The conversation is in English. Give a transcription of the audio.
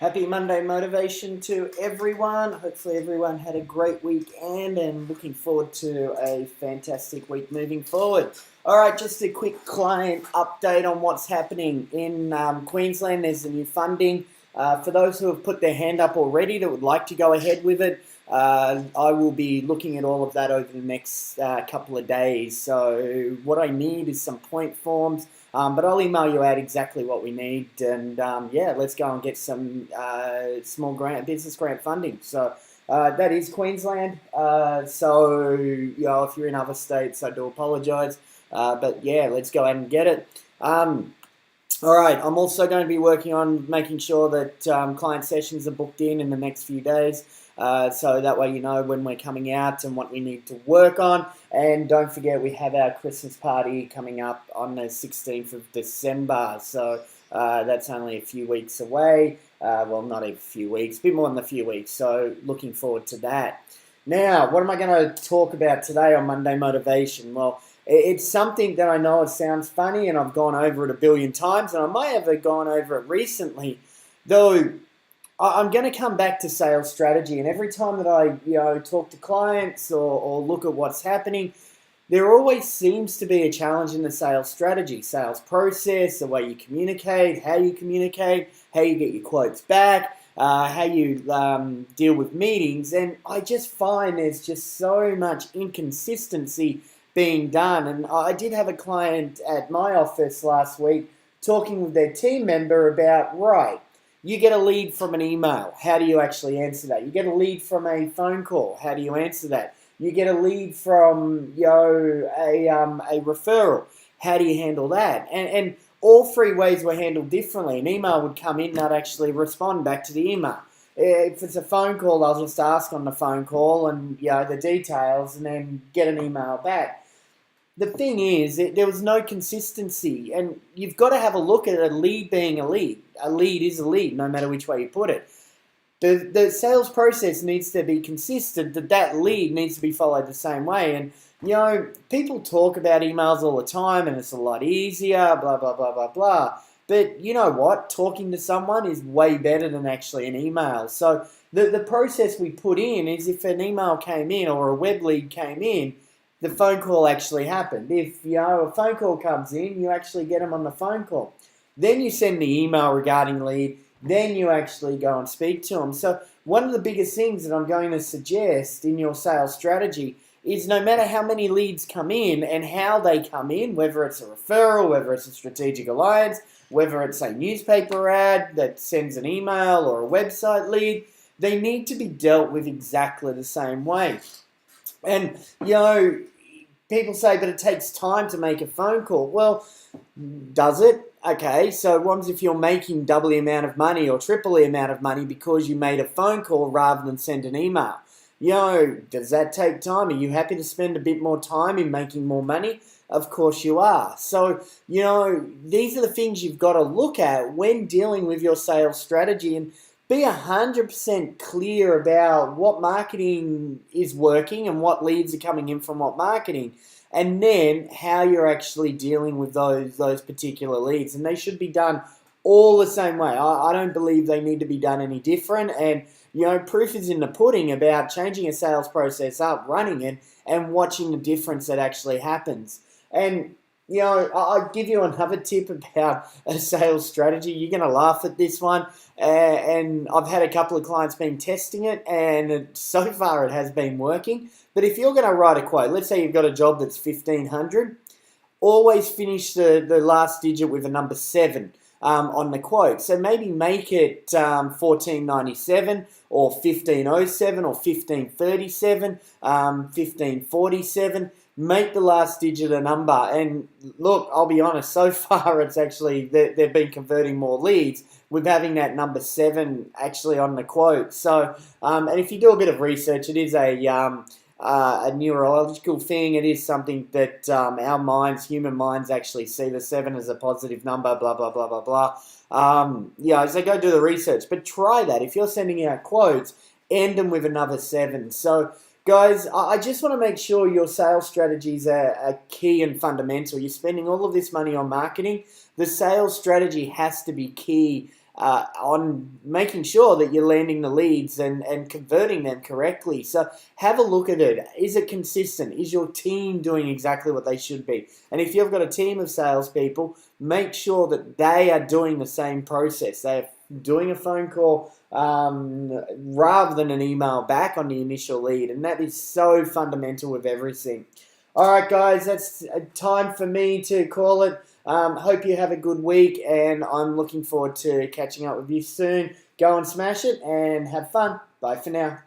Happy Monday motivation to everyone. Hopefully, everyone had a great weekend and looking forward to a fantastic week moving forward. All right, just a quick client update on what's happening in Queensland. There's a new funding. For those who have put their hand up already that would like to go ahead with it, I will be looking at all of that over the next couple of days. So, what I need is some point forms. But I'll email you out exactly what we need, and yeah, let's go and get some small business grant funding. So that is Queensland. So if you're in other states, I do apologise, but yeah, let's go ahead and get it. All right, I'm also going to be working on making sure that client sessions are booked in the next few days. So that way you know when we're coming out and what we need to work on. And don't forget, we have our Christmas party coming up on the 16th of December. So that's only a few weeks away. Well, not a few weeks, a bit more than a few weeks. So looking forward to that. Now, what am I going to talk about today on Monday Motivation? Well, it's something that I know it sounds funny, and I've gone over it a billion times, and I might have gone over it recently, though I'm going to come back to sales strategy, and every time that I talk to clients or look at what's happening, there always seems to be a challenge in the sales strategy, sales process, the way you communicate, how you get your quotes back, how you deal with meetings, and I just find there's just so much inconsistency being done. And I did have a client at my office last week talking with their team member about, right, you get a lead from an email. How do you actually answer that? You get a lead from a phone call. How do you answer that? You get a lead from a referral. How do you handle that? And all three ways were handled differently. An email would come in, they'd actually respond back to the email. If it's a phone call, I'll just ask on the phone call and the details, and then get an email back. The thing is, there was no consistency, and you've got to have a look at a lead being a lead. A lead is a lead, no matter which way you put it. The sales process needs to be consistent, that lead needs to be followed the same way. And, people talk about emails all the time, and it's a lot easier, blah, blah, blah, blah, blah. But you know what? Talking to someone is way better than actually an email. So the process we put in is, if an email came in or a web lead came in, the phone call actually happened. If a phone call comes in, you actually get them on the phone call. Then you send the email regarding lead. Then you actually go and speak to them. So one of the biggest things that I'm going to suggest in your sales strategy is, no matter how many leads come in and how they come in, whether it's a referral, whether it's a strategic alliance, whether it's a newspaper ad that sends an email or a website lead, they need to be dealt with exactly the same way. And, people say, but it takes time to make a phone call. Well, does it? Okay, so what happens if you're making double the amount of money or triple the amount of money because you made a phone call rather than send an email? Does that take time? Are you happy to spend a bit more time in making more money? Of course you are. So, these are the things you've got to look at when dealing with your sales strategy, and be 100% clear about what marketing is working and what leads are coming in from what marketing, and then how you're actually dealing with those particular leads. And they should be done all the same way. I don't believe they need to be done any different. And, proof is in the pudding about changing a sales process up, running it, and watching the difference that actually happens. And, I'll give you another tip about a sales strategy. You're going to laugh at this one. And I've had a couple of clients been testing it, and so far it has been working. But if you're going to write a quote, let's say you've got a job that's 1,500, always finish the last digit with a number 7 on the quote. So maybe make it 1497 or 1507 or 1537, 1547. Make the last digit a number. And look, I'll be honest, so far it's actually, they've been converting more leads with having that number 7 actually on the quote. So, and if you do a bit of research, it is a neurological thing. It is something that our minds, human minds, actually see the 7 as a positive number, blah, blah, blah, blah, blah. So go do the research. But try that. If you're sending out quotes, end them with another 7. So, guys, I just want to make sure your sales strategies are key and fundamental. You're spending all of this money on marketing. The sales strategy has to be key on making sure that you're landing the leads and converting them correctly. So have a look at it. Is it consistent? Is your team doing exactly what they should be? And if you've got a team of salespeople, make sure that they are doing the same process. They're doing a phone call rather than an email back on the initial lead. And that is so fundamental with everything. All right, guys, that's time for me to call it. Hope you have a good week, and I'm looking forward to catching up with you soon. Go and smash it and have fun. Bye for now.